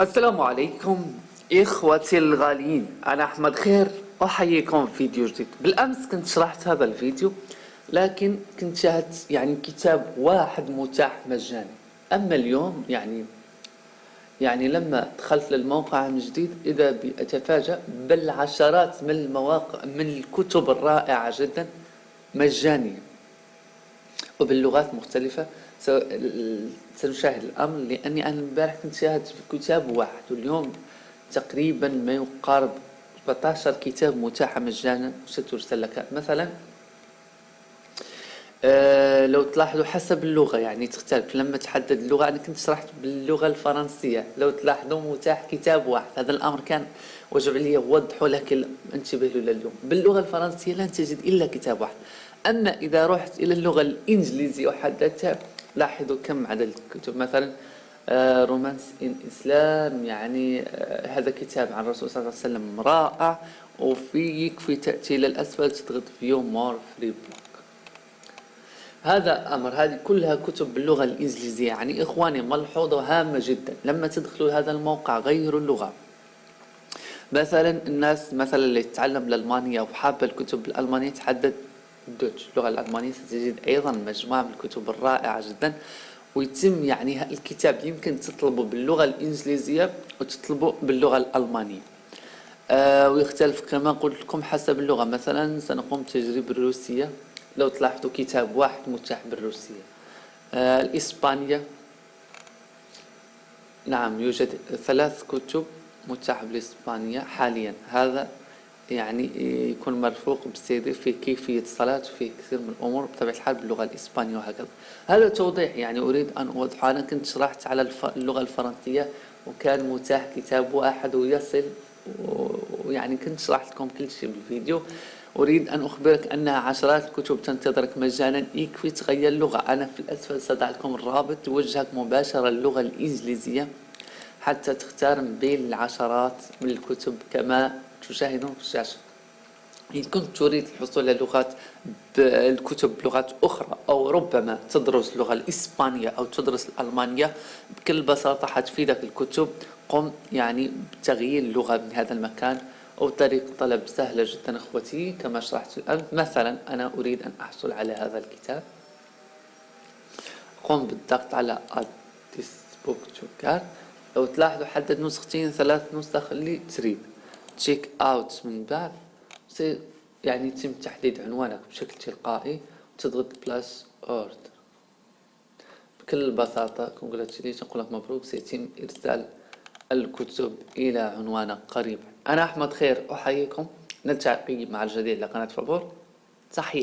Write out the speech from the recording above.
السلام عليكم إخوتي الغاليين، أنا أحمد خير أحييكم في فيديو جديد. بالأمس كنت شرحت هذا الفيديو، لكن كنت شاهدت كتاب واحد متاح مجاني. أما اليوم لما دخلت للموقع من جديد إذا أتفاجأ بالعشرات من المواقع من الكتب الرائعة جدا مجانية وباللغات مختلفة. سنشاهد الأمر، لأني أنا امبارح كنت شاهد في كتاب واحد، واليوم تقريبا ما يقارب 14 كتاب متاحة مجانا سترسل لك. مثلا لو تلاحظوا حسب اللغة تختلف. لما تحدد اللغة، أنا كنت شرحت باللغة الفرنسية، لو تلاحظوا متاح كتاب واحد. هذا الأمر كان وجب لي وضحه، لكن انتبه له لليوم. باللغة الفرنسية لن تجد إلا كتاب واحد. أما إذا رحت إلى اللغة الإنجليزية وحددتها، لاحظوا كم عدد الكتب. مثلا رومانس إن إسلام، هذا كتاب عن الرسول صلى الله عليه وسلم رائع، يكفي تأتي إلى الأسفل تضغط فيو مور فري بوك. هذا أمر، هذه كلها كتب باللغة الإنجليزية. إخواني، ملحوظة هامة جدا، لما تدخلوا هذا الموقع غيروا اللغة. مثلا الناس اللي تتعلم الألمانية وحابة الكتب الألمانية، تحدد دوتش اللغة الألمانية، ستجد أيضا مجموعة من الكتب الرائعة جدا. ويتم الكتاب يمكن تطلبه باللغة الإنجليزية وتطلبه باللغة الألمانية. ويختلف كما قلت لكم حسب اللغة. مثلا سنقوم بتجربة الروسية، لو تلاحظوا كتاب واحد متاح بالروسية. الإسبانية، نعم، يوجد 3 كتب متاحة بالإسبانية حاليا. هذا يكون مرفوق بسيدي في كيفية الصلاة وفي كثير من الأمور بطبيعة الحال باللغة الإسبانية وهكذا. هذا توضيح أريد أن أوضح. أنا كنت شرحت على اللغة الفرنسية، وكان متاح كتاب واحد ويصل، كنت شرحت لكم كل شيء بالفيديو. أريد أن أخبرك أنها عشرات الكتب تنتظرك مجانا، يكفي تغير اللغة. أنا في الأسفل سأضع لكم الرابط توجهك مباشرة للغة الإنجليزية حتى تختار من بين العشرات من الكتب كما تشاهدون في الشاشة. إن كنت تريد الحصول على الكتب بلغات أخرى، أو ربما تدرس اللغة الإسبانية أو تدرس الألمانية، بكل بساطة حتفيدك الكتب. قم بتغيير اللغة من هذا المكان، أو طريقة طلب سهلة جدا أخوتي كما شرحت الآن. مثلا أنا أريد أن أحصل على هذا الكتاب، قم بالضغط على Add this book to cart. لو تلاحظوا حدد نسختين 3 نسخ اللي تريد. تشيك اوت من بعد يتم تحديد عنوانك بشكل تلقائي، وتضغط بلاس اوردر. بكل بساطة كونجراتيليشن، نقول لك مبروك، سيتم ارسال الكتب الى عنوانك قريبا. انا احمد خير احييكم، نلتقي مع الجديد لقناة فابور. تحية.